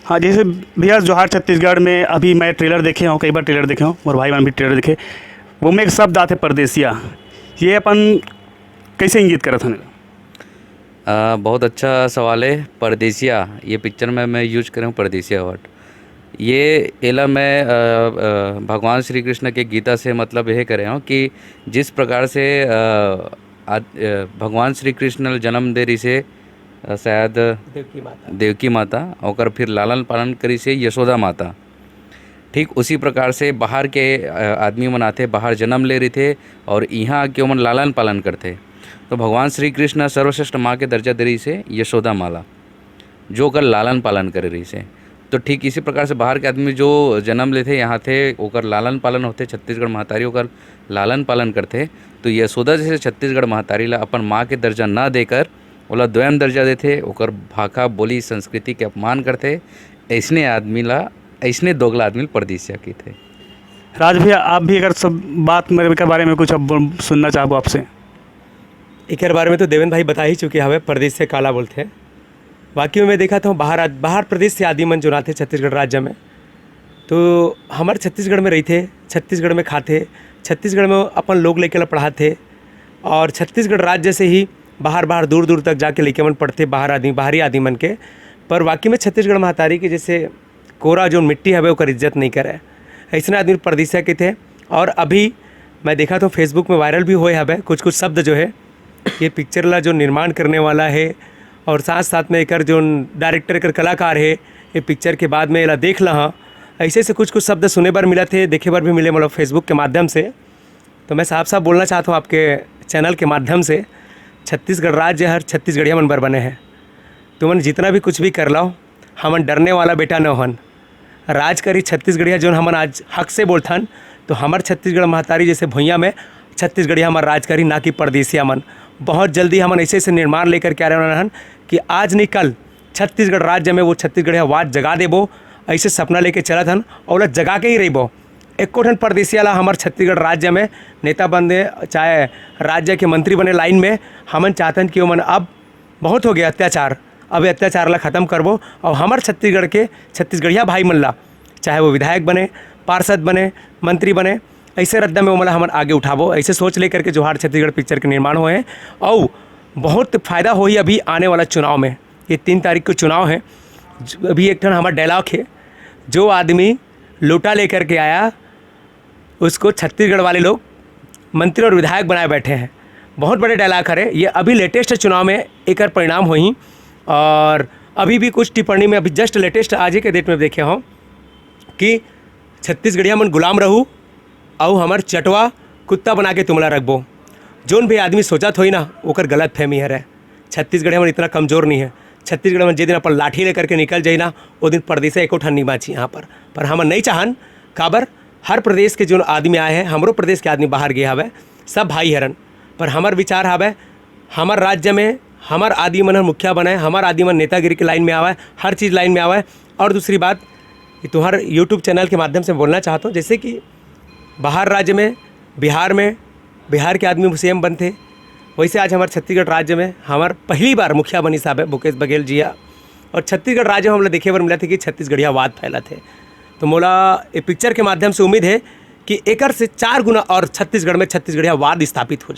हाँ, जैसे भैया जोहार छत्तीसगढ़ में अभी मैं ट्रेलर देखे हूँ, कई बार ट्रेलर देखे हूँ और भाई बहन भी ट्रेलर देखे। वो में एक शब्द आते परदेसिया, ये अपन कैसे इंगित करत हन? बहुत अच्छा सवाल है। परदेसिया ये पिक्चर में मैं यूज कर रहा हूँ परदेसिया वर्ड। ये एला मैं भगवान श्री कृष्ण के गीता से मतलब यह कर रहा हूँ कि जिस प्रकार से भगवान श्री कृष्ण जन्म दे रही से शायद देवकी माता और फिर लालन पालन करी से यशोदा माता, ठीक उसी प्रकार से बाहर के आदमी मन आते, बाहर जन्म ले रहे थे और यहाँ आके मन लालन पालन करते। तो भगवान श्री कृष्ण सर्वश्रेष्ठ माँ के दर्जा दे रही से यशोदा माला, जो कर लालन पालन कर रही से। तो ठीक इसी प्रकार से बाहर के आदमी जो जन्म लेते यहाँ थे ओकर लालन पालन होते, छत्तीसगढ़ महतारी ओकर लालन पालन करते। तो यशोदा जैसे छत्तीसगढ़ महतारी ला अपन माँ के दर्जा ना देकर ओला द्वयम दर्जा देते, ओकर भाषा बोली संस्कृति के अपमान करते। ऐसने आदमी ला, ऐसने दोगला आदमी परदेसिया की थे। राज भैया, आप भी अगर सब बात मेरे के बारे में कुछ अब सुनना चाहो आपसे। एक बारे में तो देवेंद्र भाई बता ही चुके हवे परदेश से काला बोलते हैं। वाकई में मैं देखा था बाहर प्रदेश से आदि मन जो आते छत्तीसगढ़ राज्य में, तो हमारे छत्तीसगढ़ में रही थे, छत्तीसगढ़ में खाते, छत्तीसगढ़ में अपन लोग लेके पढ़ाते और छत्तीसगढ़ राज्य से ही बाहर दूर दूर तक जाके लेके मन पढ़ते बाहरी आदमी मन के। पर वाकई में छत्तीसगढ़ महतारी के जैसे कोरा जो मिट्टी है ओकर इज्जत नहीं करे, ऐसे आदमी परदेसिया के थे। और अभी मैं देखा तो फेसबुक में वायरल भी हुए हवे कुछ शब्द जो है ये पिक्चर ला जो निर्माण करने वाला है और साथ साथ में एक जो डायरेक्टर कर कलाकार है, ये पिक्चर के बाद में ला देख ला हाँ, ऐसे से कुछ शब्द सुने बार मिला थे, देखे बार भी मिले मतलब फेसबुक के माध्यम से। तो मैं साफ बोलना चाहता हूँ आपके चैनल के माध्यम से, छत्तीसगढ़ राज्य हर छत्तीसगढ़िया मन बर बने हैं। तुमन जितना भी कुछ भी कर लाओ, हमन डरने वाला बेटा न हन। राज करी छत्तीसगढ़िया जो हमन आज हक से बोलथन, तो हमार छत्तीसगढ़ महतारी जैसे भुइयाँ में छत्तीसगढ़िया हमार राज करी, ना कि परदेसिया मन। बहुत जल्दी हमन ऐसे निर्माण लेकर के आ रहे हन कि आज नहीं कल छत्तीसगढ़ राज्य में वो छत्तीसगढ़िया वाद जगा देबो, ऐसे सपना लेके चलत हन और जगा के ही रहीबो। एको ठन परदेसिया ला हमार छत्तीसगढ़ राज्य में नेता बने, चाहे राज्य के मंत्री बने लाइन में, हमन चाहतन कि मन अब बहुत हो गया अत्याचार, अब अत्याचार ला ख़त्म करबो और हमार छत्तीसगढ़ के छत्तीसगढ़िया भाई मन ला, चाहे वो विधायक बने, पार्षद बने, मंत्री बने, ऐसे रद्दा में वो मतलब हमन आगे उठाबो। ऐसे सोच लेकर के जोहार छत्तीसगढ़ पिक्चर के निर्माण हुए हैं और बहुत फ़ायदा हो ही अभी आने वाला चुनाव में। ये 3 तारीख को चुनाव है। अभी एक ठन हमारा डायलॉग है, जो आदमी लोटा लेकर के आया उसको छत्तीसगढ़ वाले लोग मंत्री और विधायक बनाए बैठे हैं। बहुत बड़े डायलॉग है ये। अभी लेटेस्ट चुनाव में एक परिणाम हुई और अभी भी कुछ टिप्पणी में अभी जस्ट लेटेस्ट आज ही के डेट में देखे हों कि छत्तीसगढ़िया मन गुलाम रहू और हमार चटवा कुत्ता बना के तुमला रखबो। जोन भी आदमी सोचत होई ना ओकर गलत फहमी है। छत्तीसगढ़िया मन इतना कमज़ोर नहीं है। छत्तीसगढ़ में जिस दिन अपन लाठी लेकर के निकल जाए ना, वो दिन परदेसिया एको ठन नहीं बाची यहाँ पर हम नहीं चाहन। काबर हर प्रदेश के जो आदमी आए हैं, हमरो प्रदेश के आदमी बाहर गए हवे, सब भाई हरन। पर हमार विचार हवे हमार राज्य में हमार आदमी मन मुखिया बनाए, हमार आदमी मन नेतागिरी के लाइन में आवे, हर चीज़ लाइन में आवे। और दूसरी बात तुम्हारे यूट्यूब चैनल के माध्यम से बोलना चाहता हूँ, जैसे कि बाहर राज्य में बिहार के आदमी सीएम बनते, वैसे आज हमारे छत्तीसगढ़ राज्य में हमार पहली बार मुखिया बनी साहब है भूपेश बघेल जी। और छत्तीसगढ़ राज्य में हम लोग देखे बार मिला थे कि छत्तीसगढ़िया वाद फैला थे। तो मोला ये पिक्चर के माध्यम से उम्मीद है कि एकर से 4 गुना और छत्तीसगढ़ में छत्तीसगढ़िया वाद स्थापित हो जाए।